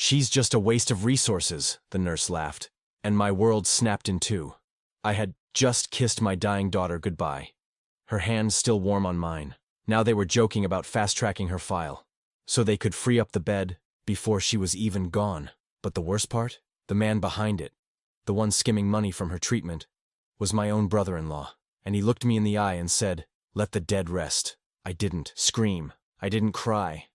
"She's just a waste of resources," the nurse laughed, and my world snapped in two. I had just kissed my dying daughter goodbye. Her hands still warm on mine. Now they were joking about fast-tracking her file, so they could free up the bed before she was even gone. But the worst part? The man behind it, the one skimming money from her treatment, was my own brother-in-law. And he looked me in the eye and said, "Let the dead rest." I didn't scream. I didn't cry.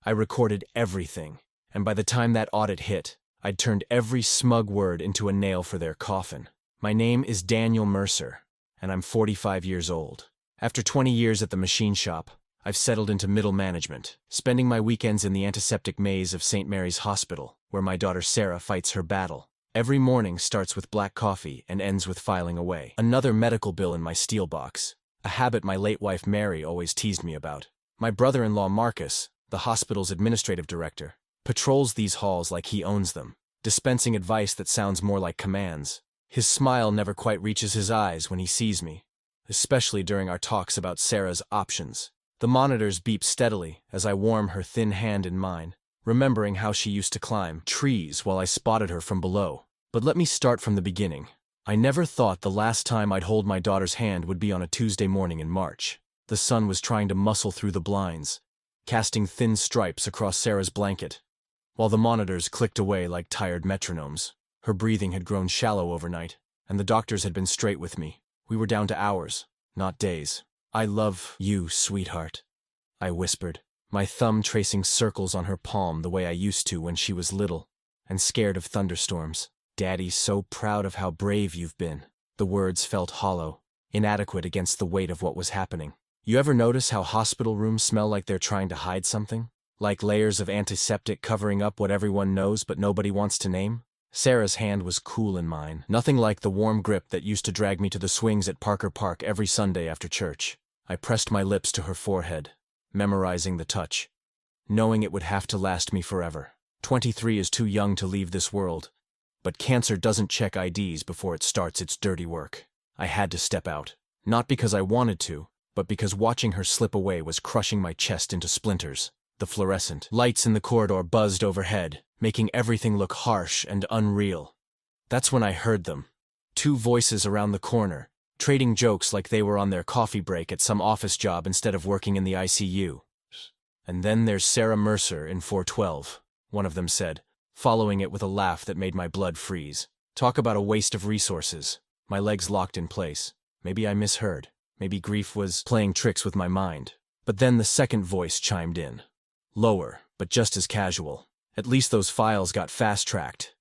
I recorded everything, and by the time that audit hit, I'd turned every smug word into a nail for their coffin. My name is Daniel Mercer, and I'm 45 years old. After 20 years at the machine shop, I've settled into middle management, spending my weekends in the antiseptic maze of St. Mary's Hospital, where my daughter Sarah fights her battle. Every morning starts with black coffee and ends with filing away another medical bill in my steel box, a habit my late wife Mary always teased me about. My brother-in-law Marcus, the hospital's administrative director, patrols these halls like he owns them, dispensing advice that sounds more like commands. His smile never quite reaches his eyes when he sees me, especially during our talks about Sarah's options. The monitors beep steadily as I warm her thin hand in mine, remembering how she used to climb trees while I spotted her from below. But let me start from the beginning. I never thought the last time I'd hold my daughter's hand would be on a Tuesday morning in March. The sun was trying to muscle through the blinds, casting thin stripes across Sarah's blanket, while the monitors clicked away like tired metronomes. Her breathing had grown shallow overnight, and the doctors had been straight with me. We were down to hours, not days. "I love you, sweetheart," I whispered, my thumb tracing circles on her palm the way I used to when she was little and scared of thunderstorms. "Daddy's so proud of how brave you've been." The words felt hollow, inadequate against the weight of what was happening. You ever notice how hospital rooms smell like they're trying to hide something? Like layers of antiseptic covering up what everyone knows but nobody wants to name? Sarah's hand was cool in mine, nothing like the warm grip that used to drag me to the swings at Parker Park every Sunday after church. I pressed my lips to her forehead, memorizing the touch, knowing it would have to last me forever. 23 is too young to leave this world, but cancer doesn't check IDs before it starts its dirty work. I had to step out, not because I wanted to, but because watching her slip away was crushing my chest into splinters. The fluorescent lights in the corridor buzzed overhead, making everything look harsh and unreal. That's when I heard them. Two voices around the corner, trading jokes like they were on their coffee break at some office job instead of working in the ICU. "And then there's Sarah Mercer in 412, one of them said, following it with a laugh that made my blood freeze. Talk about a waste of resources. My legs locked in place. Maybe I misheard. Maybe grief was playing tricks with my mind. But then the second voice chimed in. Lower, but just as casual. "At least those files got fast-tracked.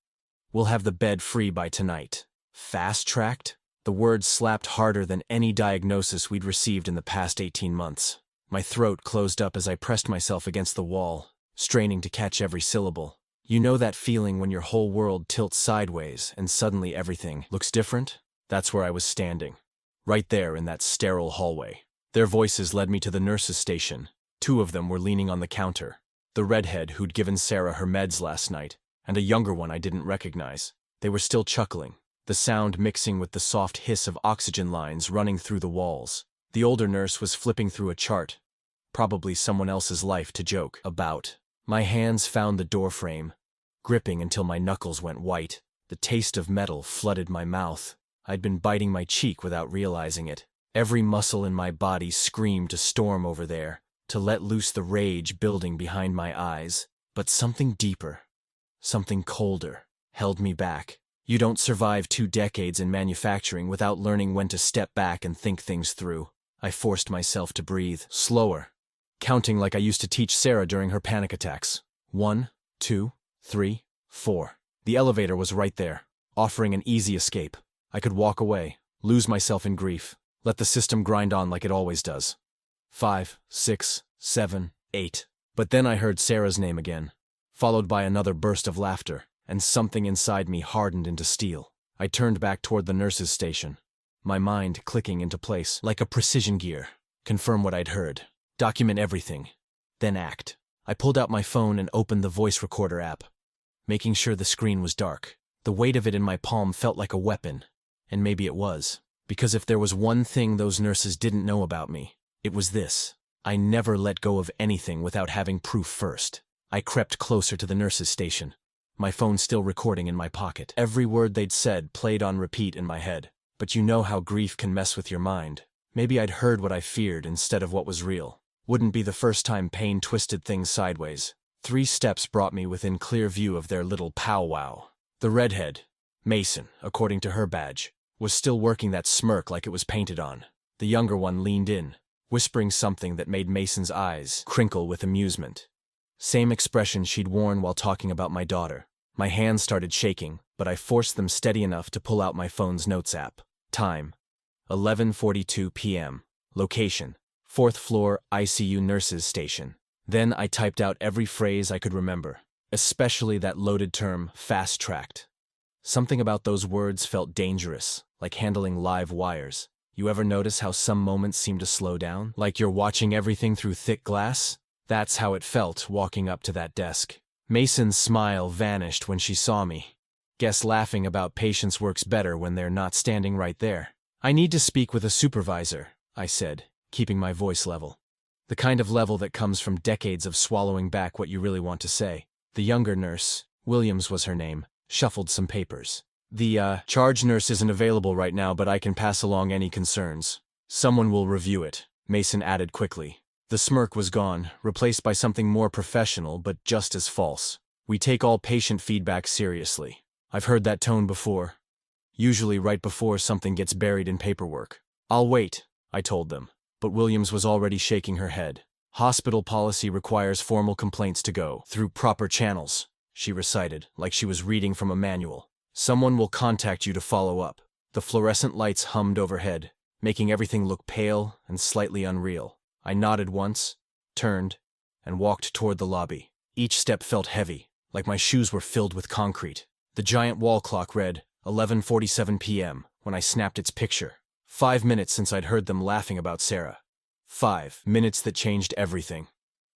We'll have the bed free by tonight." Fast-tracked? The word slapped harder than any diagnosis we'd received in the past 18 months. My throat closed up as I pressed myself against the wall, straining to catch every syllable. You know that feeling when your whole world tilts sideways and suddenly everything looks different? That's where I was standing. Right there in that sterile hallway. Their voices led me to the nurse's station. Two of them were leaning on the counter. The redhead who'd given Sarah her meds last night, and a younger one I didn't recognize. They were still chuckling, the sound mixing with the soft hiss of oxygen lines running through the walls. The older nurse was flipping through a chart, probably someone else's life to joke about. My hands found the doorframe, gripping until my knuckles went white. The taste of metal flooded my mouth. I'd been biting my cheek without realizing it. Every muscle in my body screamed to storm over there, to let loose the rage building behind my eyes. But something deeper, something colder, held me back. You don't survive 2 decades in manufacturing without learning when to step back and think things through. I forced myself to breathe slower, counting like I used to teach Sarah during her panic attacks. 1, 2, 3, 4. The elevator was right there, offering an easy escape. I could walk away, lose myself in grief, let the system grind on like it always does. 5, 6, 7, 8. But then I heard Sarah's name again, followed by another burst of laughter, and something inside me hardened into steel. I turned back toward the nurse's station, my mind clicking into place like a precision gear. Confirm what I'd heard. Document everything. Then act. I pulled out my phone and opened the voice recorder app, making sure the screen was dark. The weight of it in my palm felt like a weapon, and maybe it was. Because if there was one thing those nurses didn't know about me, it was this. I never let go of anything without having proof first. I crept closer to the nurse's station, my phone still recording in my pocket. Every word they'd said played on repeat in my head. But you know how grief can mess with your mind. Maybe I'd heard what I feared instead of what was real. Wouldn't be the first time pain twisted things sideways. 3 steps brought me within clear view of their little powwow. The redhead, Mason, according to her badge, was still working that smirk like it was painted on. The younger one leaned in, whispering something that made Mason's eyes crinkle with amusement. Same expression she'd worn while talking about my daughter. My hands started shaking, but I forced them steady enough to pull out my phone's notes app. Time: 11:42 p.m. Location: 4th floor ICU nurses station. Then I typed out every phrase I could remember, especially that loaded term, fast-tracked. Something about those words felt dangerous, like handling live wires. You ever notice how some moments seem to slow down? Like you're watching everything through thick glass? That's how it felt walking up to that desk. Mason's smile vanished when she saw me. Guess laughing about patients works better when they're not standing right there. "I need to speak with a supervisor," I said, keeping my voice level. The kind of level that comes from decades of swallowing back what you really want to say. The younger nurse, Williams was her name, shuffled some papers. "The charge nurse isn't available right now, but I can pass along any concerns. Someone will review it," Mason added quickly. The smirk was gone, replaced by something more professional but just as false. "We take all patient feedback seriously." I've heard that tone before. Usually right before something gets buried in paperwork. "I'll wait," I told them. But Williams was already shaking her head. "Hospital policy requires formal complaints to go through proper channels," she recited, like she was reading from a manual. "Someone will contact you to follow up." The fluorescent lights hummed overhead, making everything look pale and slightly unreal. I nodded once, turned, and walked toward the lobby. Each step felt heavy, like my shoes were filled with concrete. The giant wall clock read 11:47 p.m. when I snapped its picture. 5 minutes since I'd heard them laughing about Sarah. 5 minutes that changed everything.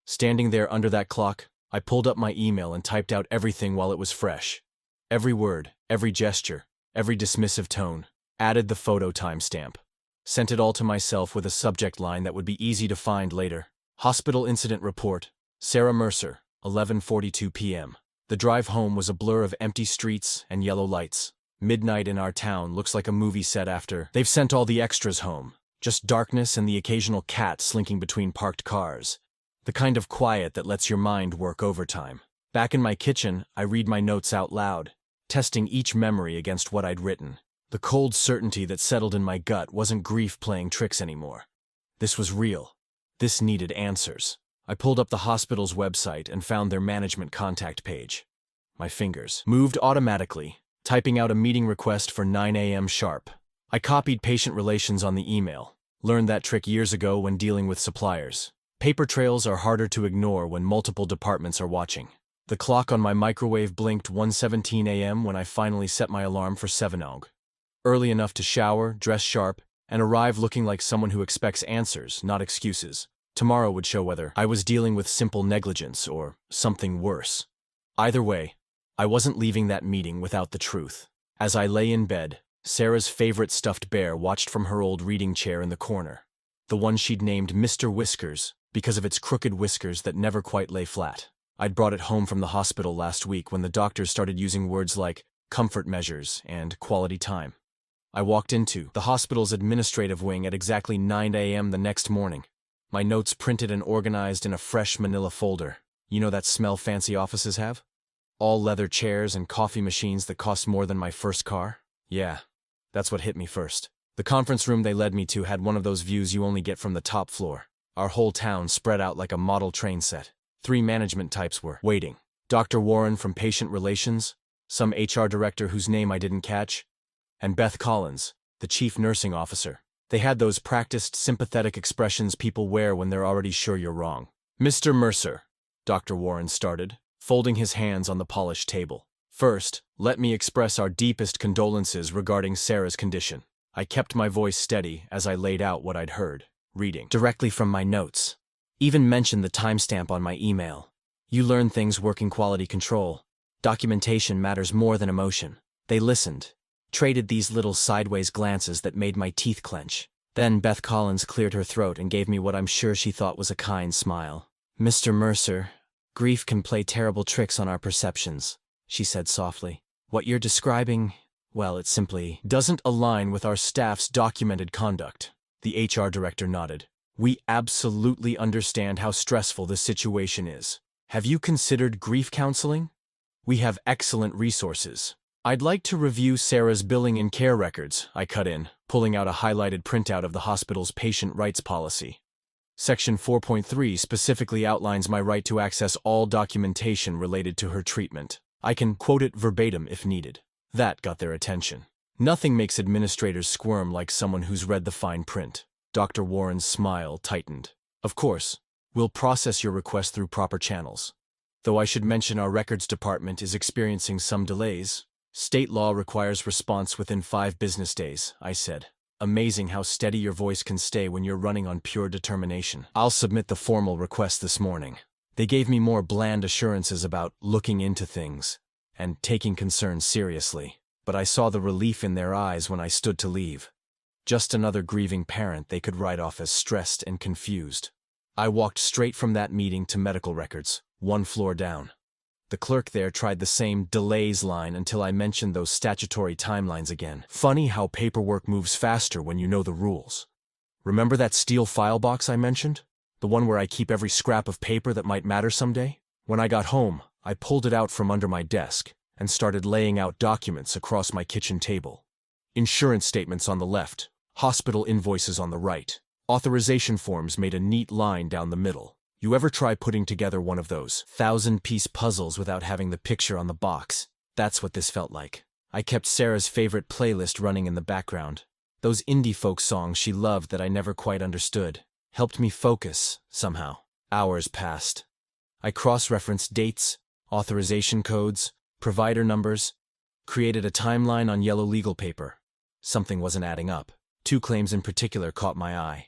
Standing there under that clock, I pulled up my email and typed out everything while it was fresh. Every word, every gesture, every dismissive tone. Added the photo timestamp. Sent it all to myself with a subject line that would be easy to find later. Hospital incident report. Sarah Mercer, 11:42 p.m. The drive home was a blur of empty streets and yellow lights. Midnight in our town looks like a movie set after they've sent all the extras home. Just darkness and the occasional cat slinking between parked cars. The kind of quiet that lets your mind work overtime. Back in my kitchen, I read my notes out loud, testing each memory against what I'd written. The cold certainty that settled in my gut wasn't grief playing tricks anymore. This was real. This needed answers. I pulled up the hospital's website and found their management contact page. My fingers moved automatically, typing out a meeting request for 9 a.m. sharp. I copied patient relations on the email. Learned that trick years ago when dealing with suppliers. Paper trails are harder to ignore when multiple departments are watching. The clock on my microwave blinked 1:17 a.m. when I finally set my alarm for 7:00. Early enough to shower, dress sharp, and arrive looking like someone who expects answers, not excuses. Tomorrow would show whether I was dealing with simple negligence or something worse. Either way, I wasn't leaving that meeting without the truth. As I lay in bed, Sarah's favorite stuffed bear watched from her old reading chair in the corner. The one she'd named Mr. Whiskers because of its crooked whiskers that never quite lay flat. I'd brought it home from the hospital last week when the doctors started using words like comfort measures and quality time. I walked into the hospital's administrative wing at exactly 9 a.m. the next morning. My notes printed and organized in a fresh manila folder. You know that smell fancy offices have? All leather chairs and coffee machines that cost more than my first car? Yeah, that's what hit me first. The conference room they led me to had one of those views you only get from the top floor. Our whole town spread out like a model train set. 3 management types were waiting. Dr. Warren from Patient Relations, some HR director whose name I didn't catch, and Beth Collins, the chief nursing officer. They had those practiced, sympathetic expressions people wear when they're already sure you're wrong. "Mr. Mercer," Dr. Warren started, folding his hands on the polished table. "First, let me express our deepest condolences regarding Sarah's condition." I kept my voice steady as I laid out what I'd heard, reading directly from my notes. Even mentioned the timestamp on my email. You learn things working quality control. Documentation matters more than emotion. They listened, traded these little sideways glances that made my teeth clench. Then Beth Collins cleared her throat and gave me what I'm sure she thought was a kind smile. "Mr. Mercer, grief can play terrible tricks on our perceptions," she said softly. What you're describing, well, it simply doesn't align with our staff's documented conduct. The HR director nodded. We absolutely understand how stressful this situation is. Have you considered grief counseling? We have excellent resources. I'd like to review Sarah's billing and care records, I cut in, pulling out a highlighted printout of the hospital's patient rights policy. Section 4.3 specifically outlines my right to access all documentation related to her treatment. I can quote it verbatim if needed. That got their attention. Nothing makes administrators squirm like someone who's read the fine print. Dr. Warren's smile tightened. Of course, we'll process your request through proper channels. Though I should mention our records department is experiencing some delays. State law requires response within 5 business days, I said. Amazing how steady your voice can stay when you're running on pure determination. I'll submit the formal request this morning. They gave me more bland assurances about looking into things and taking concerns seriously, but I saw the relief in their eyes when I stood to leave. Just another grieving parent they could write off as stressed and confused. I walked straight from that meeting to medical records, 1 floor down. The clerk there tried the same delays line until I mentioned those statutory timelines again. Funny how paperwork moves faster when you know the rules. Remember that steel file box I mentioned? The one where I keep every scrap of paper that might matter someday? When I got home, I pulled it out from under my desk and started laying out documents across my kitchen table. Insurance statements on the left, hospital invoices on the right. Authorization forms made a neat line down the middle. You ever try putting together one of those 1,000-piece puzzles without having the picture on the box? That's what this felt like. I kept Sarah's favorite playlist running in the background. Those indie folk songs she loved that I never quite understood. Helped me focus, somehow. Hours passed. I cross-referenced dates, authorization codes, provider numbers, created a timeline on yellow legal paper. Something wasn't adding up. 2 claims in particular caught my eye.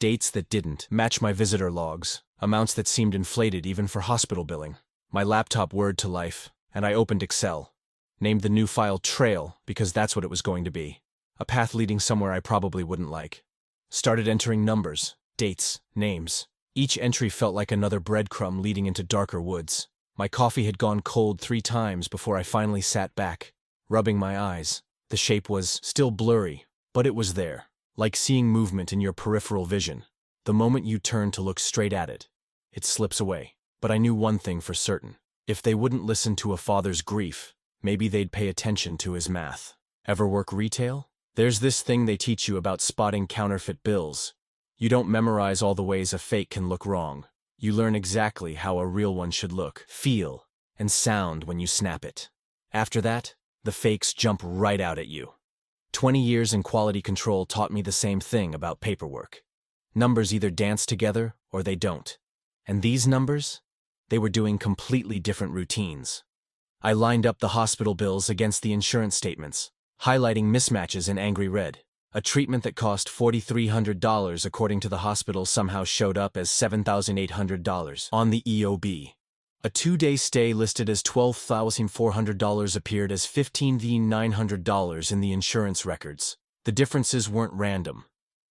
Dates that didn't match my visitor logs, amounts that seemed inflated even for hospital billing. My laptop whirred to life, and I opened Excel. Named the new file Trail because that's what it was going to be. A path leading somewhere I probably wouldn't like. Started entering numbers, dates, names. Each entry felt like another breadcrumb leading into darker woods. My coffee had gone cold 3 times before I finally sat back, rubbing my eyes. The shape was still blurry, but it was there. Like seeing movement in your peripheral vision. The moment you turn to look straight at it, it slips away. But I knew one thing for certain. If they wouldn't listen to a father's grief, maybe they'd pay attention to his math. Ever work retail? There's this thing they teach you about spotting counterfeit bills. You don't memorize all the ways a fake can look wrong. You learn exactly how a real one should look, feel, and sound when you snap it. After that, the fakes jump right out at you. 20 years in quality control taught me the same thing about paperwork. Numbers either dance together or they don't. And these numbers? They were doing completely different routines. I lined up the hospital bills against the insurance statements, highlighting mismatches in angry red. A treatment that cost $4,300 according to the hospital somehow showed up as $7,800 on the EOB. A 2-day stay listed as $12,400 appeared as $15,900 in the insurance records. The differences weren't random.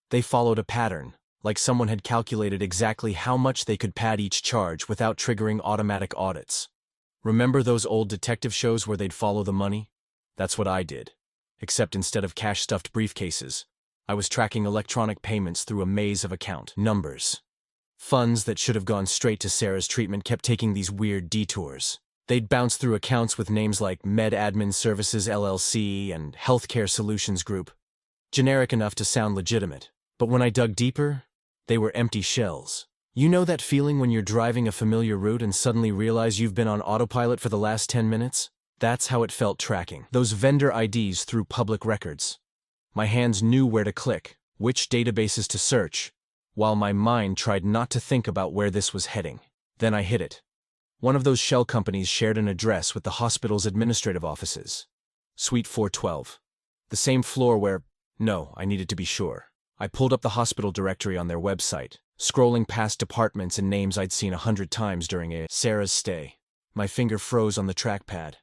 They followed a pattern, like someone had calculated exactly how much they could pad each charge without triggering automatic audits. Remember those old detective shows where they'd follow the money? That's what I did. Except instead of cash-stuffed briefcases, I was tracking electronic payments through a maze of account numbers. Funds that should have gone straight to Sarah's treatment kept taking these weird detours. They'd bounce through accounts with names like Med Admin Services LLC and Healthcare Solutions Group. Generic enough to sound legitimate. But when I dug deeper, they were empty shells. You know that feeling when you're driving a familiar route and suddenly realize you've been on autopilot for the last 10 minutes? That's how it felt tracking those vendor IDs through public records. My hands knew where to click, which databases to search, while my mind tried not to think about where this was heading. Then I hit it. One of those shell companies shared an address with the hospital's administrative offices. Suite 412. The same floor where... No, I needed to be sure. I pulled up the hospital directory on their website, scrolling past departments and names I'd seen 100 times during Sarah's stay. My finger froze on the trackpad.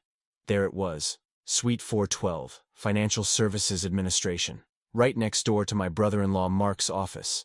There it was. Suite 412, Financial Services Administration. Right next door to my brother-in-law Mark's office.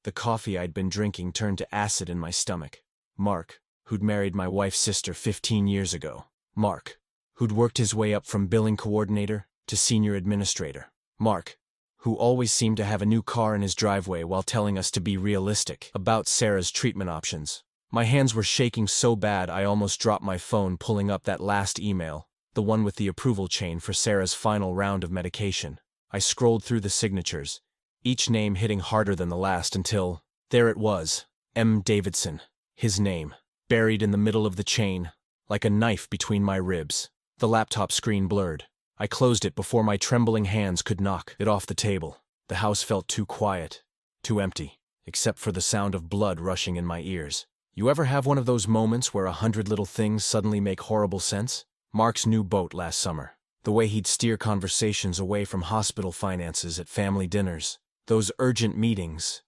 The coffee I'd been drinking turned to acid in my stomach. Mark, who'd married my wife's sister 15 years ago. Mark, who'd worked his way up from billing coordinator to senior administrator. Mark, who always seemed to have a new car in his driveway while telling us to be realistic about Sarah's treatment options. My hands were shaking so bad I almost dropped my phone pulling up that last email, the one with the approval chain for Sarah's final round of medication. I scrolled through the signatures, each name hitting harder than the last until, there it was, M. Davidson, his name, buried in the middle of the chain, like a knife between my ribs. The laptop screen blurred. I closed it before my trembling hands could knock it off the table. The house felt too quiet, too empty, except for the sound of blood rushing in my ears. You ever have one of those moments where 100 little things suddenly make horrible sense? Mark's new boat last summer. The way he'd steer conversations away from hospital finances at family dinners. Those urgent meetings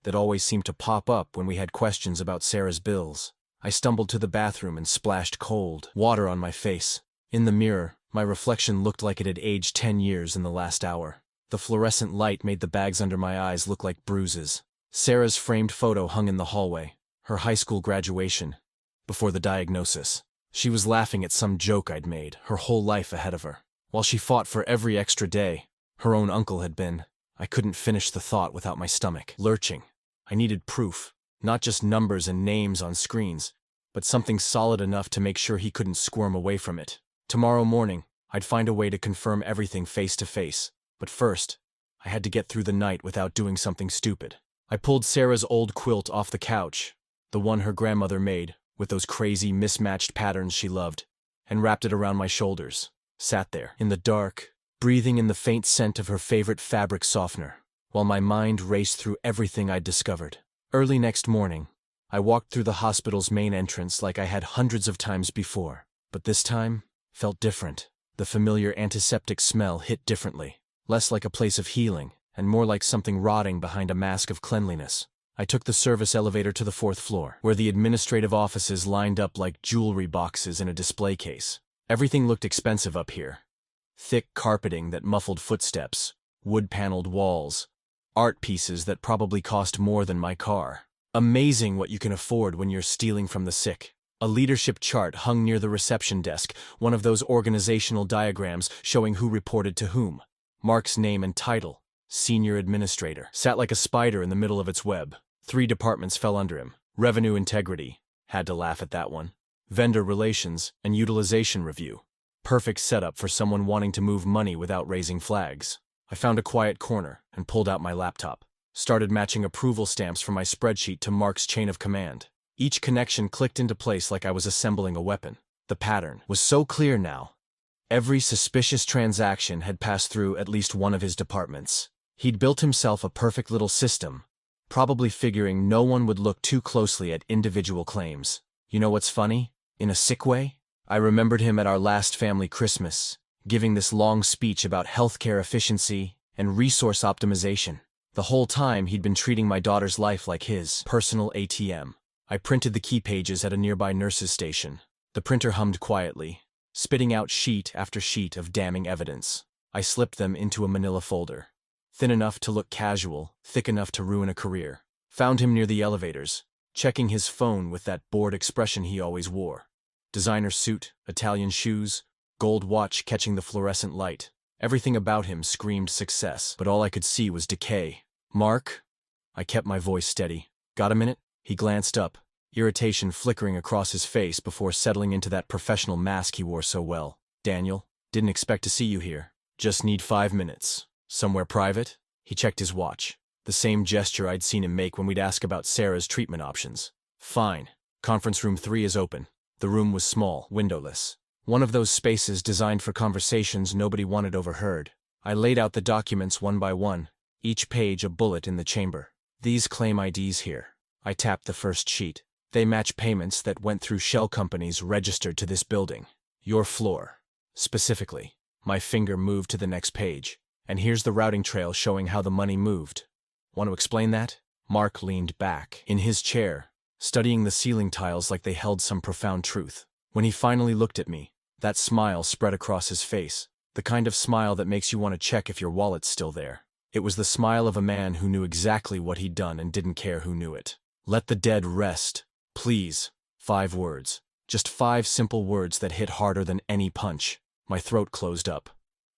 that always seemed to pop up when we had questions about Sarah's bills. I stumbled to the bathroom and splashed cold water on my face. In the mirror, my reflection looked like it had aged 10 years in the last hour. The fluorescent light made the bags under my eyes look like bruises. Sarah's framed photo hung in the hallway, her high school graduation, before the diagnosis. She was laughing at some joke I'd made, her whole life ahead of her. While she fought for every extra day, her own uncle had been. I couldn't finish the thought without my stomach lurching. I needed proof, not just numbers and names on screens, but something solid enough to make sure he couldn't squirm away from it. Tomorrow morning, I'd find a way to confirm everything face to face, but first, I had to get through the night without doing something stupid. I pulled Sarah's old quilt off the couch, the one her grandmother made, with those crazy mismatched patterns she loved, and wrapped it around my shoulders. Sat there, in the dark, breathing in the faint scent of her favorite fabric softener, while my mind raced through everything I'd discovered. Early next morning, I walked through the hospital's main entrance like I had hundreds of times before, but this time felt different. The familiar antiseptic smell hit differently, less like a place of healing, and more like something rotting behind a mask of cleanliness. I took the service elevator to the 4th floor, where the administrative offices lined up like jewelry boxes in a display case. Everything looked expensive up here. Thick carpeting that muffled footsteps, wood-paneled walls, art pieces that probably cost more than my car. Amazing what you can afford when you're stealing from the sick. A leadership chart hung near the reception desk, one of those organizational diagrams showing who reported to whom. Mark's name and title, Senior Administrator, sat like a spider in the middle of its web. 3 departments fell under him. Revenue Integrity, had to laugh at that one. Vendor Relations and Utilization Review. Perfect setup for someone wanting to move money without raising flags. I found a quiet corner and pulled out my laptop. Started matching approval stamps from my spreadsheet to Mark's chain of command. Each connection clicked into place like I was assembling a weapon. The pattern was so clear now. Every suspicious transaction had passed through at least one of his departments. He'd built himself a perfect little system, probably figuring no one would look too closely at individual claims. You know what's funny? In a sick way? I remembered him at our last family Christmas, giving this long speech about healthcare efficiency and resource optimization. The whole time he'd been treating my daughter's life like his personal ATM. I printed the key pages at a nearby nurse's station. The printer hummed quietly, spitting out sheet after sheet of damning evidence. I slipped them into a manila folder. Thin enough to look casual, thick enough to ruin a career. Found him near the elevators, checking his phone with that bored expression he always wore. Designer suit, Italian shoes, gold watch catching the fluorescent light. Everything about him screamed success, but all I could see was decay. Mark? I kept my voice steady. Got a minute? He glanced up, irritation flickering across his face before settling into that professional mask he wore so well. Daniel, didn't expect to see you here. Just need 5 minutes. Somewhere private? He checked his watch. The same gesture I'd seen him make when we'd ask about Sarah's treatment options. Fine. Conference room 3 is open. The room was small, windowless. One of those spaces designed for conversations nobody wanted overheard. I laid out the documents one by one, each page a bullet in the chamber. These claim IDs here. I tapped the first sheet. They match payments that went through shell companies registered to this building. Your floor. Specifically. My finger moved to the next page. And here's the routing trail showing how the money moved. Want to explain that? Mark leaned back in his chair, studying the ceiling tiles like they held some profound truth. When he finally looked at me, that smile spread across his face, the kind of smile that makes you want to check if your wallet's still there. It was the smile of a man who knew exactly what he'd done and didn't care who knew it. Let the dead rest, please. 5 words. Just 5 simple words that hit harder than any punch. My throat closed up.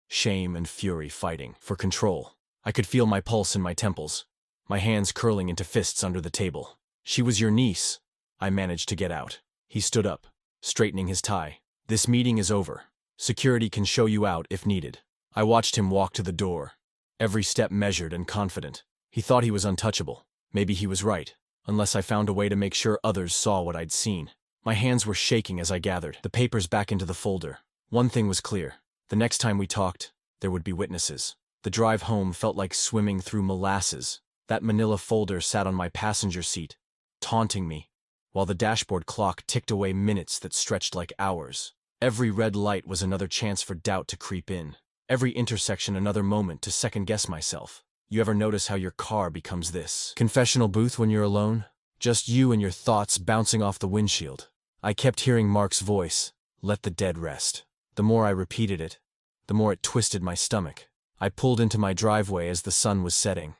Shame and fury fighting for control. I could feel my pulse in my temples, my hands curling into fists under the table. "She was your niece." I managed to get out. He stood up, straightening his tie. "This meeting is over. Security can show you out if needed." I watched him walk to the door, every step measured and confident. He thought he was untouchable. Maybe he was right, unless I found a way to make sure others saw what I'd seen. My hands were shaking as I gathered the papers back into the folder. One thing was clear. The next time we talked, there would be witnesses. The drive home felt like swimming through molasses. That manila folder sat on my passenger seat, taunting me, while the dashboard clock ticked away minutes that stretched like hours. Every red light was another chance for doubt to creep in. Every intersection another moment to second-guess myself. You ever notice how your car becomes this confessional booth when you're alone? Just you and your thoughts bouncing off the windshield. I kept hearing Mark's voice, "Let the dead rest." The more I repeated it, the more it twisted my stomach. I pulled into my driveway as the sun was setting,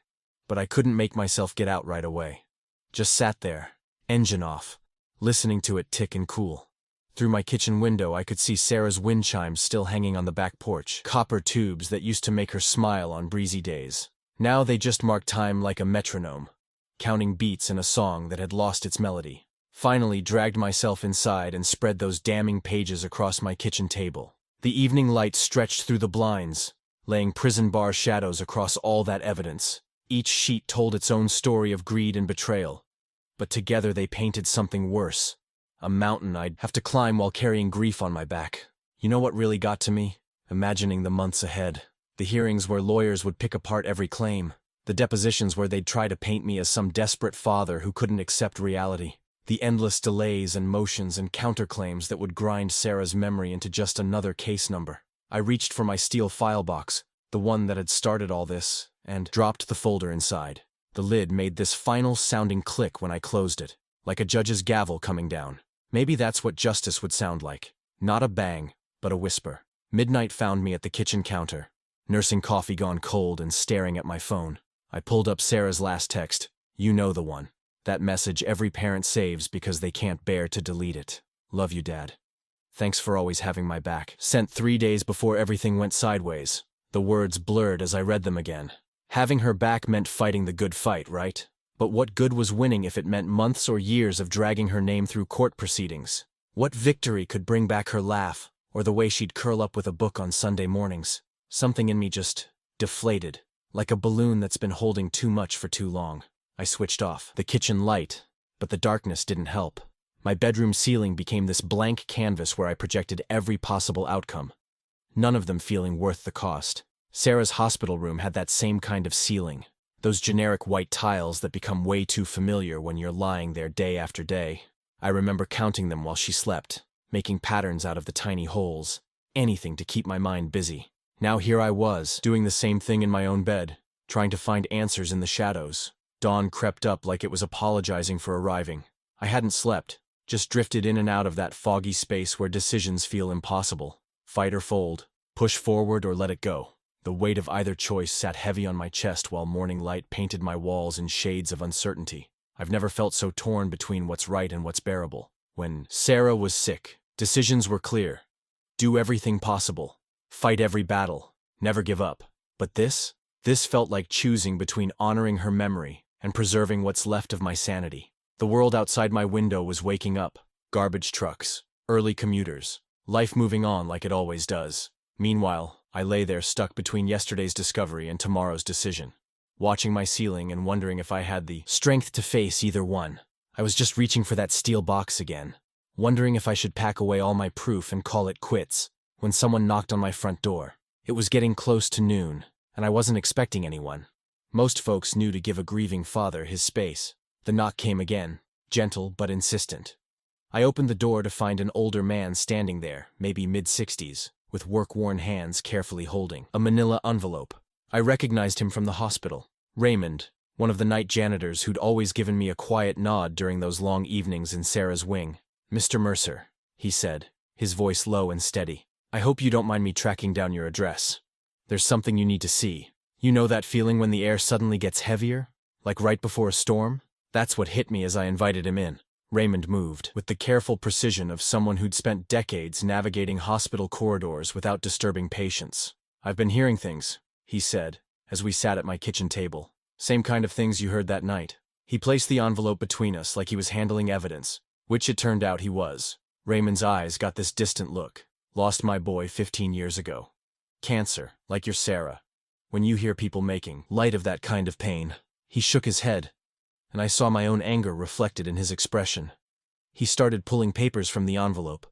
but I couldn't make myself get out right away. Just sat there, engine off, listening to it tick and cool. Through my kitchen window I could see Sarah's wind chimes still hanging on the back porch, copper tubes that used to make her smile on breezy days. Now they just marked time like a metronome, counting beats in a song that had lost its melody. Finally dragged myself inside and spread those damning pages across my kitchen table. The evening light stretched through the blinds, laying prison bar shadows across all that evidence. Each sheet told its own story of greed and betrayal, but together they painted something worse. A mountain I'd have to climb while carrying grief on my back. You know what really got to me? Imagining the months ahead. The hearings where lawyers would pick apart every claim. The depositions where they'd try to paint me as some desperate father who couldn't accept reality. The endless delays and motions and counterclaims that would grind Sarah's memory into just another case number. I reached for my steel file box, the one that had started all this, and dropped the folder inside. The lid made this final sounding click when I closed it, like a judge's gavel coming down. Maybe that's what justice would sound like. Not a bang, but a whisper. Midnight found me at the kitchen counter, nursing coffee gone cold and staring at my phone. I pulled up Sarah's last text. You know the one. That message every parent saves because they can't bear to delete it. "Love you, Dad. Thanks for always having my back." Sent 3 days before everything went sideways. The words blurred as I read them again. Having her back meant fighting the good fight, right? But what good was winning if it meant months or years of dragging her name through court proceedings? What victory could bring back her laugh, or the way she'd curl up with a book on Sunday mornings? Something in me just deflated, like a balloon that's been holding too much for too long. I switched off the kitchen light, but the darkness didn't help. My bedroom ceiling became this blank canvas where I projected every possible outcome, none of them feeling worth the cost. Sarah's hospital room had that same kind of ceiling. Those generic white tiles that become way too familiar when you're lying there day after day. I remember counting them while she slept, making patterns out of the tiny holes, anything to keep my mind busy. Now here I was, doing the same thing in my own bed, trying to find answers in the shadows. Dawn crept up like it was apologizing for arriving. I hadn't slept, just drifted in and out of that foggy space where decisions feel impossible. Fight or fold, push forward or let it go. The weight of either choice sat heavy on my chest while morning light painted my walls in shades of uncertainty. I've never felt so torn between what's right and what's bearable. When Sarah was sick, decisions were clear. Do everything possible. Fight every battle. Never give up. But this felt like choosing between honoring her memory and preserving what's left of my sanity. The world outside my window was waking up. Garbage trucks, early commuters, life moving on like it always does. Meanwhile, I lay there stuck between yesterday's discovery and tomorrow's decision, watching my ceiling and wondering if I had the strength to face either one. I was just reaching for that steel box again, wondering if I should pack away all my proof and call it quits, when someone knocked on my front door. It was getting close to noon, and I wasn't expecting anyone. Most folks knew to give a grieving father his space. The knock came again, gentle but insistent. I opened the door to find an older man standing there, maybe mid-60s, with work-worn hands carefully holding a manila envelope. I recognized him from the hospital. Raymond, one of the night janitors who'd always given me a quiet nod during those long evenings in Sarah's wing. "Mr. Mercer," he said, his voice low and steady. "I hope you don't mind me tracking down your address. There's something you need to see. You know that feeling when the air suddenly gets heavier? Like right before a storm? That's what hit me as I invited him in. Raymond moved, with the careful precision of someone who'd spent decades navigating hospital corridors without disturbing patients. "I've been hearing things," he said, as we sat at my kitchen table. "Same kind of things you heard that night." He placed the envelope between us like he was handling evidence, which it turned out he was. Raymond's eyes got this distant look. "Lost my boy 15 years ago. Cancer, like your Sarah. When you hear people making light of that kind of pain." He shook his head, and I saw my own anger reflected in his expression. He started pulling papers from the envelope,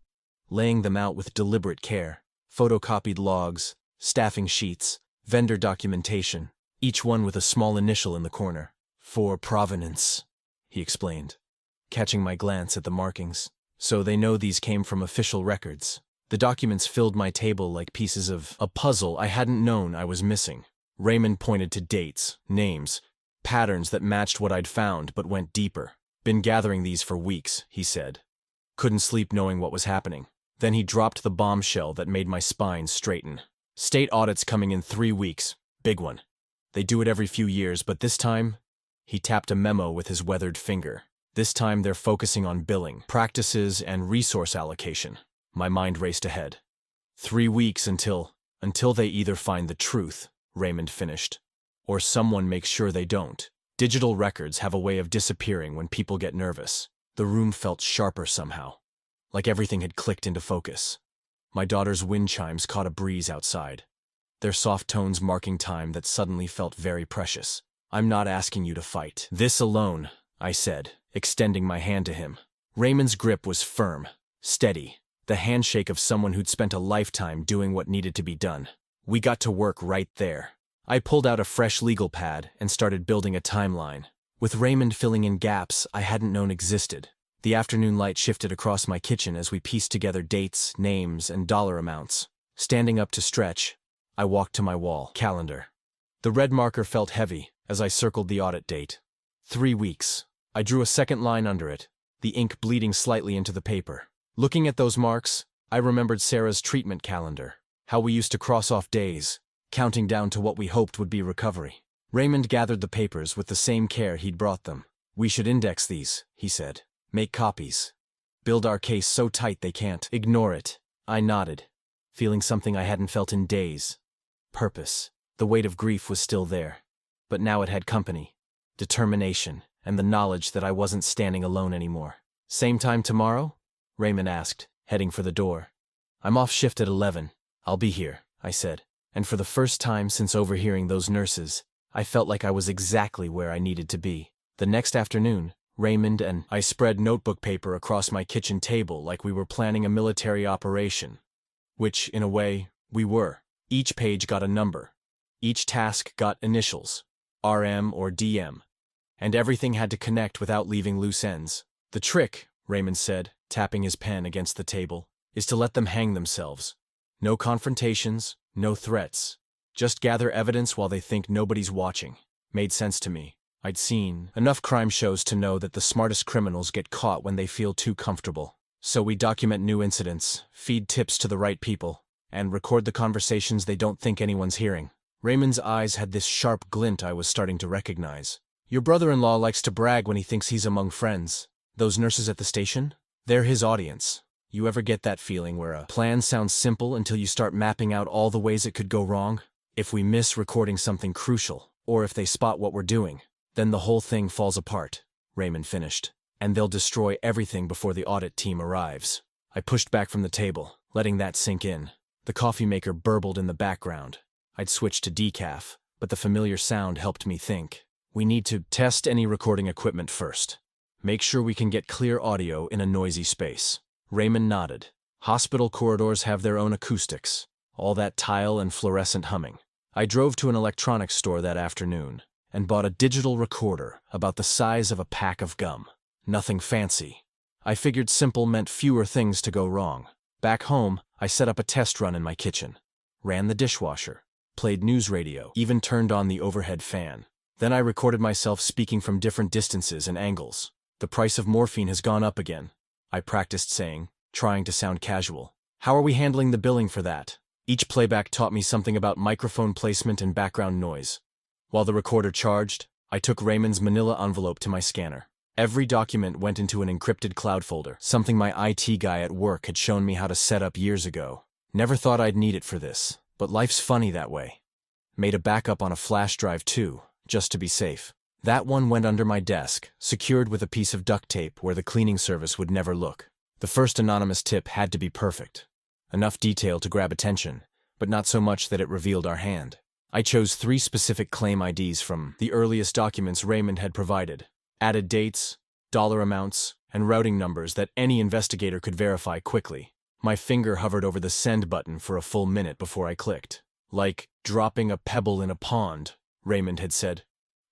laying them out with deliberate care. Photocopied logs, staffing sheets, vendor documentation, each one with a small initial in the corner. "For provenance," he explained, catching my glance at the markings. "So they know these came from official records." The documents filled my table like pieces of a puzzle I hadn't known I was missing. Raymond pointed to dates, names, patterns that matched what I'd found but went deeper. "Been gathering these for weeks," he said. "Couldn't sleep knowing what was happening." Then he dropped the bombshell that made my spine straighten. "State audit's coming in 3 weeks. Big one. They do it every few years, but this time..." He tapped a memo with his weathered finger. "This time they're focusing on billing, practices, and resource allocation." My mind raced ahead. 3 weeks until they either find the truth," Raymond finished, "or someone makes sure they don't. Digital records have a way of disappearing when people get nervous." The room felt sharper somehow, like everything had clicked into focus. My daughter's wind chimes caught a breeze outside, their soft tones marking time that suddenly felt very precious. "I'm not asking you to fight this alone," I said, extending my hand to him. Raymond's grip was firm, steady, the handshake of someone who'd spent a lifetime doing what needed to be done. We got to work right there. I pulled out a fresh legal pad and started building a timeline, with Raymond filling in gaps I hadn't known existed. The afternoon light shifted across my kitchen as we pieced together dates, names, and dollar amounts. Standing up to stretch, I walked to my wall calendar. The red marker felt heavy as I circled the audit date. 3 weeks. I drew a second line under it, the ink bleeding slightly into the paper. Looking at those marks, I remembered Sarah's treatment calendar, how we used to cross off days, counting down to what we hoped would be recovery. Raymond gathered the papers with the same care he'd brought them. "We should index these," he said. "Make copies. Build our case so tight they can't ignore it." I nodded, feeling something I hadn't felt in days. Purpose. The weight of grief was still there, but now it had company, determination, and the knowledge that I wasn't standing alone anymore. "Same time tomorrow?" Raymond asked, heading for the door. "I'm off shift at 11. I'll be here," I said. And for the first time since overhearing those nurses, I felt like I was exactly where I needed to be. The next afternoon, Raymond and I spread notebook paper across my kitchen table like we were planning a military operation. Which, in a way, we were. Each page got a number. Each task got initials, RM or DM. And everything had to connect without leaving loose ends. "The trick," Raymond said, tapping his pen against the table, "is to let them hang themselves. No confrontations, no threats. Just gather evidence while they think nobody's watching." Made sense to me. I'd seen enough crime shows to know that the smartest criminals get caught when they feel too comfortable. So we document new incidents, feed tips to the right people, and record the conversations they don't think anyone's hearing. Raymond's eyes had this sharp glint I was starting to recognize. "Your brother-in-law likes to brag when he thinks he's among friends. Those nurses at the station? They're his audience. You ever get that feeling where a plan sounds simple until you start mapping out all the ways it could go wrong? If we miss recording something crucial, or if they spot what we're doing, then the whole thing falls apart," Raymond finished. "And they'll destroy everything before the audit team arrives." I pushed back from the table, letting that sink in. The coffee maker burbled in the background. I'd switched to decaf, but the familiar sound helped me think. "We need to test any recording equipment first. Make sure we can get clear audio in a noisy space." Raymond nodded. "Hospital corridors have their own acoustics, all that tile and fluorescent humming." I drove to an electronics store that afternoon and bought a digital recorder about the size of a pack of gum. Nothing fancy. I figured simple meant fewer things to go wrong. Back home, I set up a test run in my kitchen, ran the dishwasher, played news radio, even turned on the overhead fan. Then I recorded myself speaking from different distances and angles. "The price of morphine has gone up again," I practiced saying, trying to sound casual. "How are we handling the billing for that?" Each playback taught me something about microphone placement and background noise. While the recorder charged, I took Raymond's manila envelope to my scanner. Every document went into an encrypted cloud folder, something my IT guy at work had shown me how to set up years ago. Never thought I'd need it for this, but life's funny that way. Made a backup on a flash drive too, just to be safe. That one went under my desk, secured with a piece of duct tape where the cleaning service would never look. The first anonymous tip had to be perfect. Enough detail to grab attention, but not so much that it revealed our hand. I chose 3 specific claim IDs from the earliest documents Raymond had provided. Added dates, dollar amounts, and routing numbers that any investigator could verify quickly. My finger hovered over the send button for a full minute before I clicked. Like dropping a pebble in a pond, Raymond had said.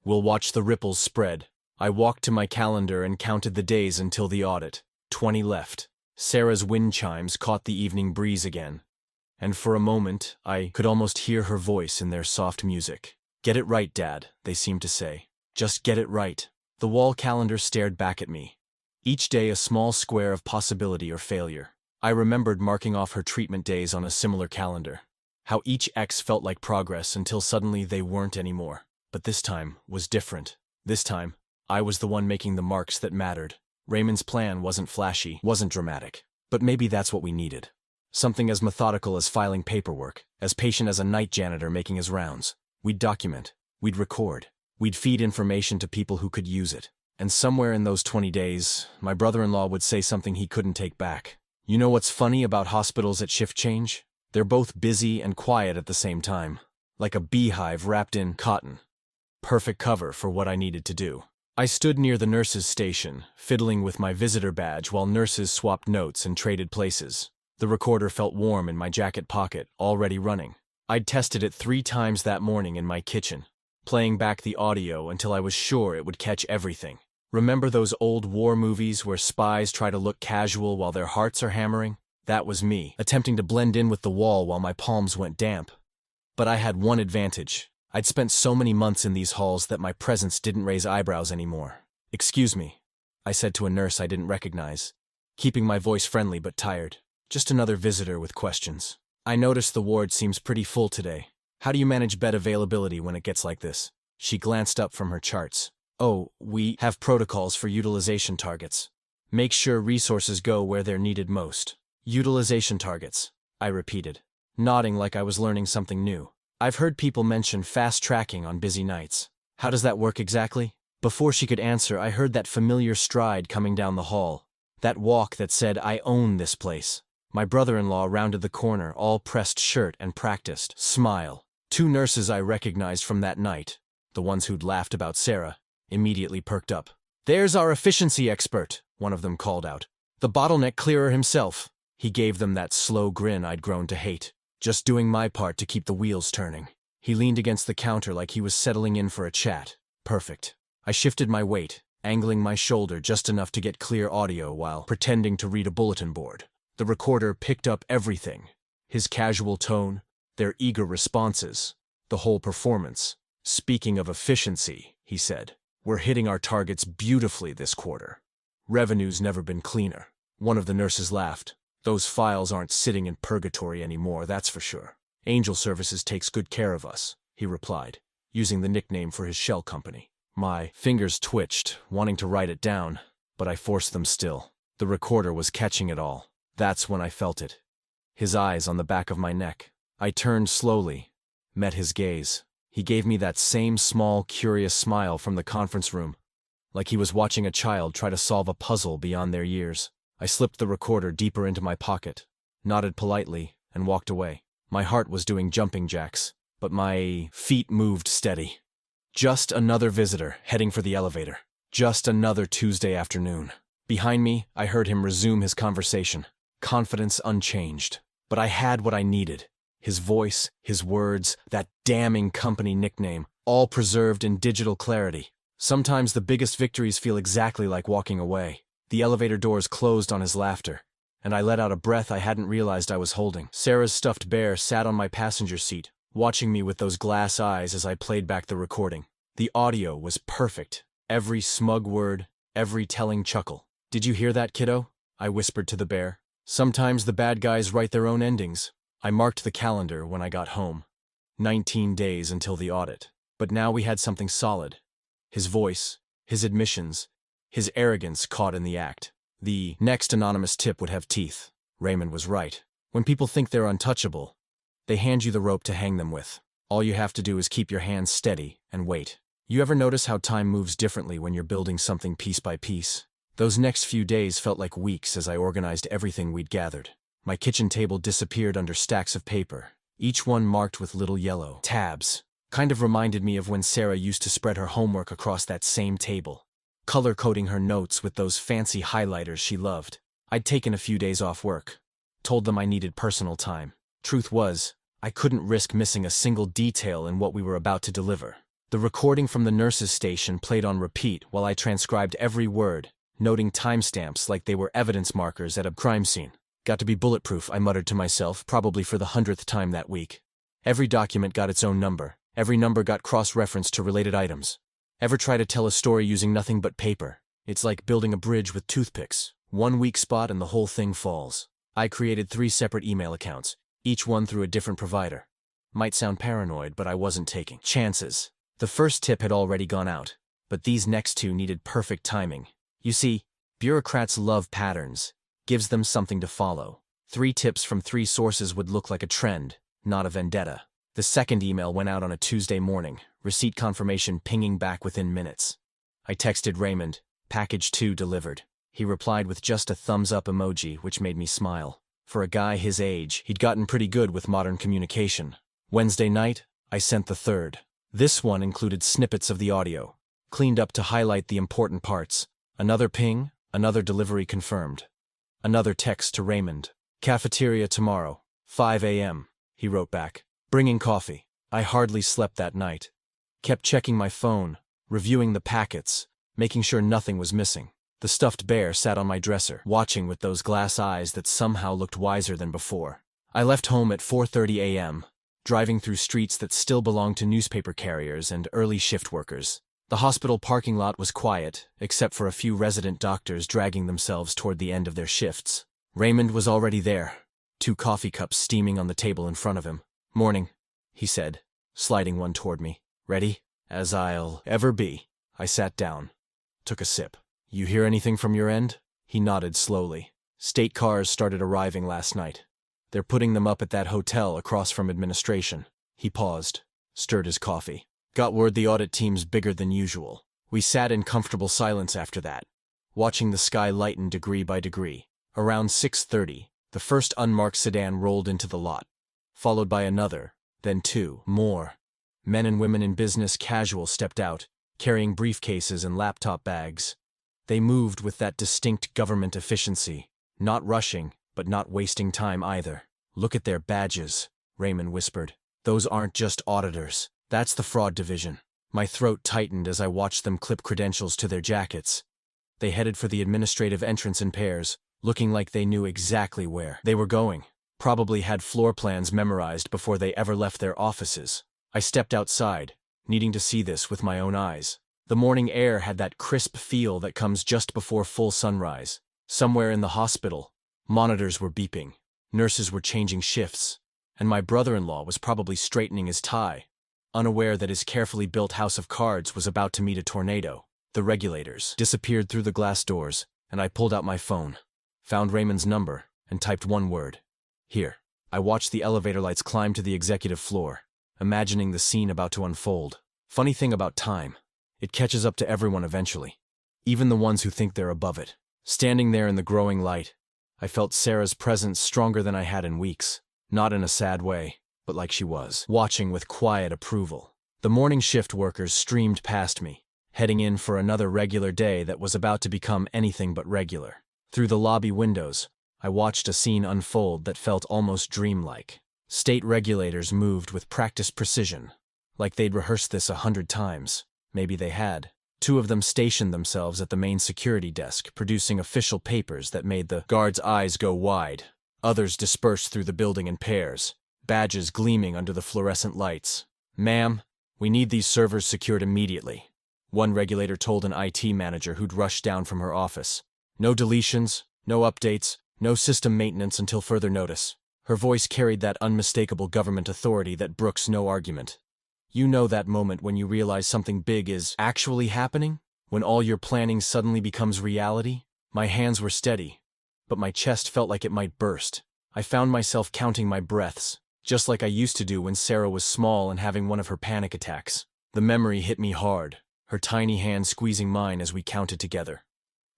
We'll watch the ripples spread. I walked to my calendar and counted the days until the audit. 20 left. Sarah's wind chimes caught the evening breeze again. And for a moment, I could almost hear her voice in their soft music. Get it right, Dad, they seemed to say. Just get it right. The wall calendar stared back at me. Each day a small square of possibility or failure. I remembered marking off her treatment days on a similar calendar. How each X felt like progress until suddenly they weren't anymore. But this time was different. This time, I was the one making the marks that mattered. Raymond's plan wasn't flashy, wasn't dramatic. But maybe that's what we needed. Something as methodical as filing paperwork, as patient as a night janitor making his rounds. We'd document. We'd record. We'd feed information to people who could use it. And somewhere in those 20 days, my brother-in-law would say something he couldn't take back. You know what's funny about hospitals at shift change? They're both busy and quiet at the same time. Like a beehive wrapped in cotton. Perfect cover for what I needed to do. I stood near the nurses' station, fiddling with my visitor badge while nurses swapped notes and traded places. The recorder felt warm in my jacket pocket, already running. I'd tested it 3 times that morning in my kitchen, playing back the audio until I was sure it would catch everything. Remember those old war movies where spies try to look casual while their hearts are hammering? That was me, attempting to blend in with the wall while my palms went damp. But I had one advantage. I'd spent so many months in these halls that my presence didn't raise eyebrows anymore. Excuse me, I said to a nurse I didn't recognize, keeping my voice friendly but tired. Just another visitor with questions. I noticed the ward seems pretty full today. How do you manage bed availability when it gets like this? She glanced up from her charts. Oh, we have protocols for utilization targets. Make sure resources go where they're needed most. Utilization targets, I repeated, nodding like I was learning something new. I've heard people mention fast tracking on busy nights. How does that work exactly? Before she could answer, I heard that familiar stride coming down the hall. That walk that said, I own this place. My brother-in-law rounded the corner, all pressed shirt and practiced. Smile. 2 nurses I recognized from that night, the ones who'd laughed about Sarah, immediately perked up. There's our efficiency expert, one of them called out. The bottleneck clearer himself. He gave them that slow grin I'd grown to hate. Just doing my part to keep the wheels turning. He leaned against the counter like he was settling in for a chat. Perfect. I shifted my weight, angling my shoulder just enough to get clear audio while pretending to read a bulletin board. The recorder picked up everything. His casual tone, their eager responses, the whole performance. Speaking of efficiency, he said, we're hitting our targets beautifully this quarter. Revenue's never been cleaner. One of the nurses laughed. Those files aren't sitting in purgatory anymore, that's for sure. Angel Services takes good care of us, he replied, using the nickname for his shell company. My fingers twitched, wanting to write it down, but I forced them still. The recorder was catching it all. That's when I felt it. His eyes on the back of my neck. I turned slowly, met his gaze. He gave me that same small, curious smile from the conference room, like he was watching a child try to solve a puzzle beyond their years. I slipped the recorder deeper into my pocket, nodded politely, and walked away. My heart was doing jumping jacks, but my feet moved steady. Just another visitor heading for the elevator. Just another Tuesday afternoon. Behind me, I heard him resume his conversation. Confidence unchanged. But I had what I needed. His voice, his words, that damning company nickname, all preserved in digital clarity. Sometimes the biggest victories feel exactly like walking away. The elevator doors closed on his laughter, and I let out a breath I hadn't realized I was holding. Sarah's stuffed bear sat on my passenger seat, watching me with those glass eyes as I played back the recording. The audio was perfect. Every smug word, every telling chuckle. Did you hear that, kiddo? I whispered to the bear. Sometimes the bad guys write their own endings. I marked the calendar when I got home. 19 days until the audit. But now we had something solid. His voice, his admissions, his arrogance caught in the act. The next anonymous tip would have teeth. Raymond was right. When people think they're untouchable, they hand you the rope to hang them with. All you have to do is keep your hands steady and wait. You ever notice how time moves differently when you're building something piece by piece? Those next few days felt like weeks as I organized everything we'd gathered. My kitchen table disappeared under stacks of paper, each one marked with little yellow tabs. Kind of reminded me of when Sarah used to spread her homework across that same table, color-coding her notes with those fancy highlighters she loved. I'd taken a few days off work, told them I needed personal time. Truth was, I couldn't risk missing a single detail in what we were about to deliver. The recording from the nurse's station played on repeat while I transcribed every word, noting timestamps like they were evidence markers at a crime scene. Got to be bulletproof, I muttered to myself, probably for the 100th time that week. Every document got its own number. Every number got cross-referenced to related items. Ever try to tell a story using nothing but paper? It's like building a bridge with toothpicks. One weak spot and the whole thing falls. I created 3 separate email accounts, each one through a different provider. Might sound paranoid, but I wasn't taking chances. The first tip had already gone out, but these next 2 needed perfect timing. You see, bureaucrats love patterns. Gives them something to follow. 3 tips from 3 sources would look like a trend, not a vendetta. The second email went out on a Tuesday morning, receipt confirmation pinging back within minutes. I texted Raymond, package 2 delivered. He replied with just a thumbs-up emoji, which made me smile. For a guy his age, he'd gotten pretty good with modern communication. Wednesday night, I sent the third. This one included snippets of the audio, cleaned up to highlight the important parts. Another ping, another delivery confirmed. Another text to Raymond. Cafeteria tomorrow, 5 a.m., he wrote back. Bringing coffee. I hardly slept that night. Kept checking my phone, reviewing the packets, making sure nothing was missing. The stuffed bear sat on my dresser, watching with those glass eyes that somehow looked wiser than before. I left home at 4:30 a.m., driving through streets that still belonged to newspaper carriers and early shift workers. The hospital parking lot was quiet, except for a few resident doctors dragging themselves toward the end of their shifts. Raymond was already there, 2 coffee cups steaming on the table in front of him. Morning, he said, sliding one toward me. Ready? As I'll ever be. I sat down, took a sip. You hear anything from your end? He nodded slowly. State cars started arriving last night. They're putting them up at that hotel across from administration. He paused, stirred his coffee. Got word the audit team's bigger than usual. We sat in comfortable silence after that, watching the sky lighten degree by degree. Around 6:30, the first unmarked sedan rolled into the lot, followed by another, then 2 more. Men and women in business casual stepped out, carrying briefcases and laptop bags. They moved with that distinct government efficiency, not rushing, but not wasting time either. Look at their badges, Raymond whispered. Those aren't just auditors. That's the fraud division. My throat tightened as I watched them clip credentials to their jackets. They headed for the administrative entrance in pairs, looking like they knew exactly where they were going. Probably had floor plans memorized before they ever left their offices. I stepped outside, needing to see this with my own eyes. The morning air had that crisp feel that comes just before full sunrise. Somewhere in the hospital, monitors were beeping, nurses were changing shifts, and my brother-in-law was probably straightening his tie, unaware that his carefully built house of cards was about to meet a tornado. The regulators disappeared through the glass doors, and I pulled out my phone, found Raymond's number, and typed one word. Here. I watched the elevator lights climb to the executive floor, imagining the scene about to unfold. Funny thing about time, it catches up to everyone eventually, even the ones who think they're above it. Standing there in the growing light, I felt Sarah's presence stronger than I had in weeks, not in a sad way, but like she was, watching with quiet approval. The morning shift workers streamed past me, heading in for another regular day that was about to become anything but regular. Through the lobby windows, I watched a scene unfold that felt almost dreamlike. State regulators moved with practiced precision, like they'd rehearsed this 100 times. Maybe they had. 2 of them stationed themselves at the main security desk, producing official papers that made the guards' eyes go wide. Others dispersed through the building in pairs, badges gleaming under the fluorescent lights. "Ma'am, we need these servers secured immediately," one regulator told an IT manager who'd rushed down from her office. "No deletions, no updates, no system maintenance until further notice." Her voice carried that unmistakable government authority that brooks no argument. You know that moment when you realize something big is actually happening? When all your planning suddenly becomes reality? My hands were steady, but my chest felt like it might burst. I found myself counting my breaths, just like I used to do when Sarah was small and having one of her panic attacks. The memory hit me hard, her tiny hand squeezing mine as we counted together.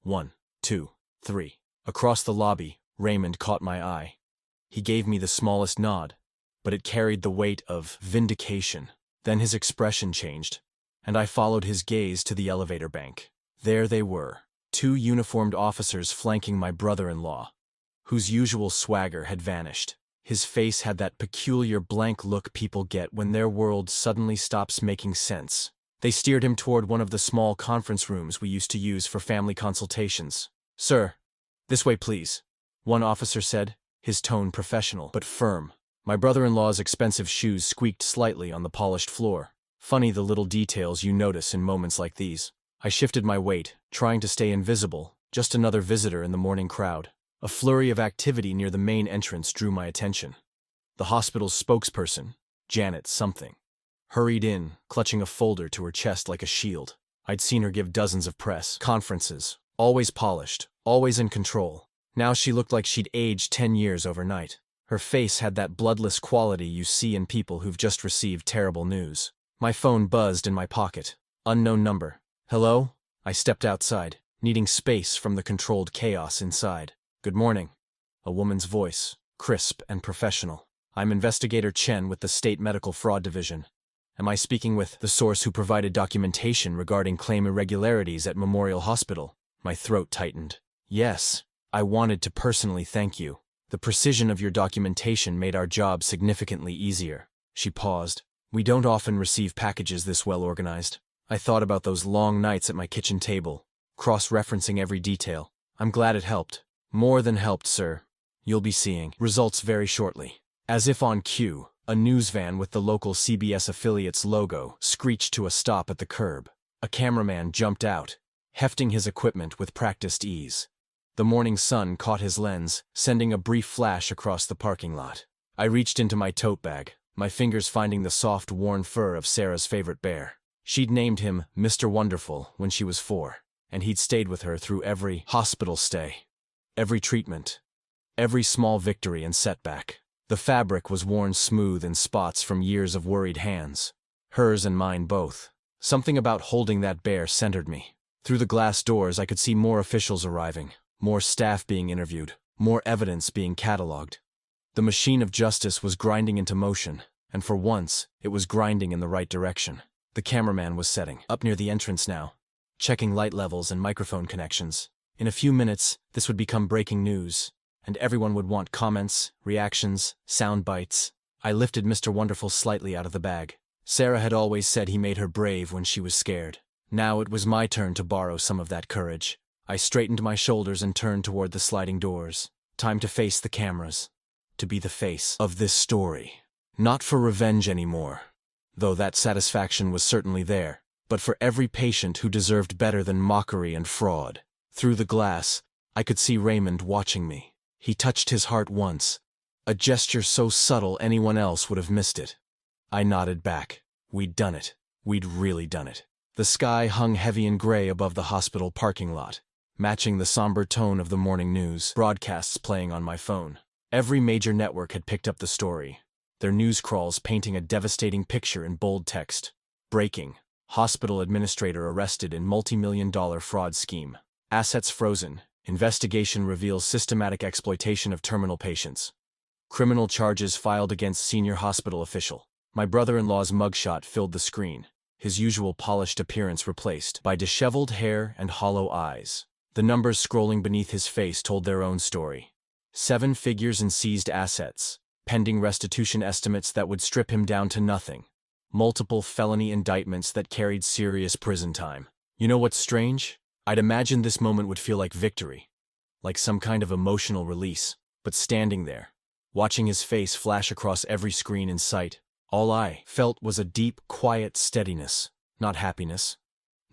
1, 2, 3. Across the lobby, Raymond caught my eye. He gave me the smallest nod, but it carried the weight of vindication. Then his expression changed, and I followed his gaze to the elevator bank. There they were, 2 uniformed officers flanking my brother-in-law, whose usual swagger had vanished. His face had that peculiar blank look people get when their world suddenly stops making sense. They steered him toward one of the small conference rooms we used to use for family consultations. "Sir, this way please," one officer said, his tone professional but firm. My brother-in-law's expensive shoes squeaked slightly on the polished floor. Funny the little details you notice in moments like these. I shifted my weight, trying to stay invisible, just another visitor in the morning crowd. A flurry of activity near the main entrance drew my attention. The hospital's spokesperson, Janet something, hurried in, clutching a folder to her chest like a shield. I'd seen her give dozens of press conferences, always polished, always in control. Now she looked like she'd aged 10 years overnight. Her face had that bloodless quality you see in people who've just received terrible news. My phone buzzed in my pocket. Unknown number. "Hello?" I stepped outside, needing space from the controlled chaos inside. "Good morning." A woman's voice, crisp and professional. "I'm Investigator Chen with the State Medical Fraud Division. Am I speaking with the source who provided documentation regarding claim irregularities at Memorial Hospital?" My throat tightened. "Yes. I wanted to personally thank you. The precision of your documentation made our job significantly easier." She paused. "We don't often receive packages this well organized." I thought about those long nights at my kitchen table, cross-referencing every detail. "I'm glad it helped." "More than helped, sir. You'll be seeing results very shortly." As if on cue, a news van with the local CBS affiliate's logo screeched to a stop at the curb. A cameraman jumped out, hefting his equipment with practiced ease. The morning sun caught his lens, sending a brief flash across the parking lot. I reached into my tote bag, my fingers finding the soft, worn fur of Sarah's favorite bear. She'd named him Mr. Wonderful when she was 4, and he'd stayed with her through every hospital stay, every treatment, every small victory and setback. The fabric was worn smooth in spots from years of worried hands, hers and mine both. Something about holding that bear centered me. Through the glass doors I could see more officials arriving, more staff being interviewed, more evidence being cataloged. The machine of justice was grinding into motion, and for once, it was grinding in the right direction. The cameraman was setting up near the entrance now, checking light levels and microphone connections. In a few minutes, this would become breaking news, and everyone would want comments, reactions, sound bites. I lifted Mr. Wonderful slightly out of the bag. Sarah had always said he made her brave when she was scared. Now it was my turn to borrow some of that courage. I straightened my shoulders and turned toward the sliding doors. Time to face the cameras. To be the face of this story. Not for revenge anymore, though that satisfaction was certainly there, but for every patient who deserved better than mockery and fraud. Through the glass, I could see Raymond watching me. He touched his heart once, a gesture so subtle anyone else would have missed it. I nodded back. We'd done it. We'd really done it. The sky hung heavy and gray above the hospital parking lot, matching the somber tone of the morning news broadcasts playing on my phone. Every major network had picked up the story, their news crawls painting a devastating picture in bold text. Breaking: hospital administrator arrested in multi-million-dollar fraud scheme. Assets frozen. Investigation reveals systematic exploitation of terminal patients. Criminal charges filed against senior hospital official. My brother-in-law's mugshot filled the screen, his usual polished appearance replaced by disheveled hair and hollow eyes. The numbers scrolling beneath his face told their own story. 7 figures in seized assets, pending restitution estimates that would strip him down to nothing. Multiple felony indictments that carried serious prison time. You know what's strange? I'd imagined this moment would feel like victory, like some kind of emotional release, but standing there, watching his face flash across every screen in sight, all I felt was a deep, quiet steadiness. Not happiness,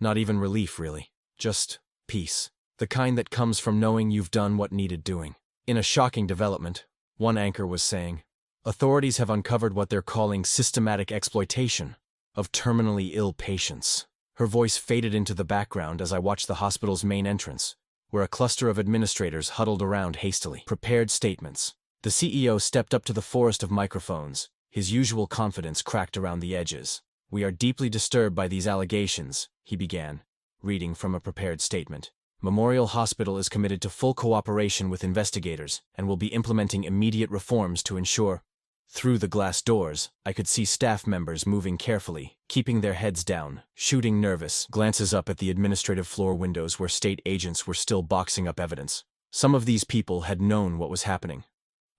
not even relief really, just peace. The kind that comes from knowing you've done what needed doing. In a shocking development, one anchor was saying, authorities have uncovered what they're calling systematic exploitation of terminally ill patients. Her voice faded into the background as I watched the hospital's main entrance, where a cluster of administrators huddled around hastily. Prepared statements. The CEO stepped up to the forest of microphones, his usual confidence cracked around the edges. "We are deeply disturbed by these allegations," he began, reading from a prepared statement. "Memorial Hospital is committed to full cooperation with investigators and will be implementing immediate reforms to ensure—" Through the glass doors, I could see staff members moving carefully, keeping their heads down, shooting nervous glances up at the administrative floor windows where state agents were still boxing up evidence. Some of these people had known what was happening.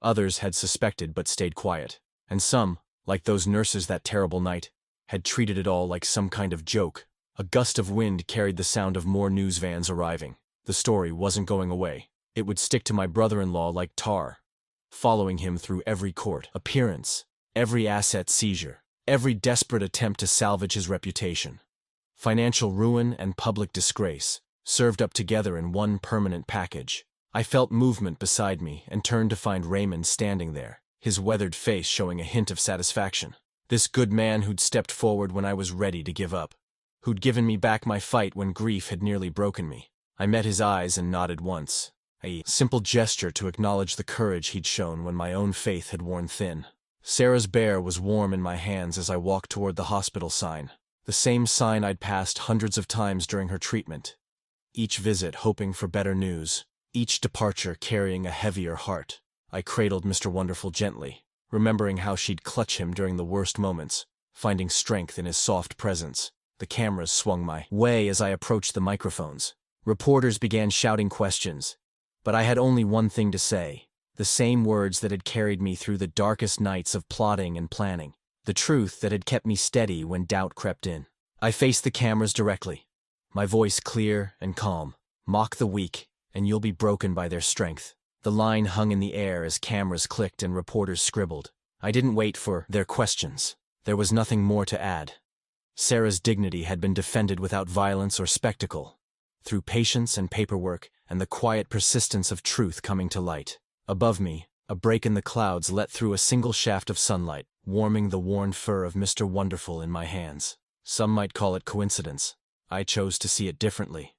Others had suspected but stayed quiet. And some, like those nurses that terrible night, had treated it all like some kind of joke. A gust of wind carried the sound of more news vans arriving. The story wasn't going away. It would stick to my brother-in-law like tar, following him through every court appearance, every asset seizure, every desperate attempt to salvage his reputation. Financial ruin and public disgrace, served up together in one permanent package. I felt movement beside me and turned to find Raymond standing there, his weathered face showing a hint of satisfaction. This good man who'd stepped forward when I was ready to give up, who'd given me back my fight when grief had nearly broken me. I met his eyes and nodded once, a simple gesture to acknowledge the courage he'd shown when my own faith had worn thin. Sarah's bear was warm in my hands as I walked toward the hospital sign, the same sign I'd passed hundreds of times during her treatment. Each visit hoping for better news, each departure carrying a heavier heart. I cradled Mr. Wonderful gently, remembering how she'd clutch him during the worst moments, finding strength in his soft presence. The cameras swung my way as I approached the microphones. Reporters began shouting questions, but I had only one thing to say, the same words that had carried me through the darkest nights of plotting and planning, the truth that had kept me steady when doubt crept in. I faced the cameras directly, my voice clear and calm. "Mock the weak, and you'll be broken by their strength." The line hung in the air as cameras clicked and reporters scribbled. I didn't wait for their questions. There was nothing more to add. Sarah's dignity had been defended without violence or spectacle, through patience and paperwork and the quiet persistence of truth coming to light. Above me, a break in the clouds let through a single shaft of sunlight, warming the worn fur of Mr. Wonderful in my hands. Some might call it coincidence. I chose to see it differently.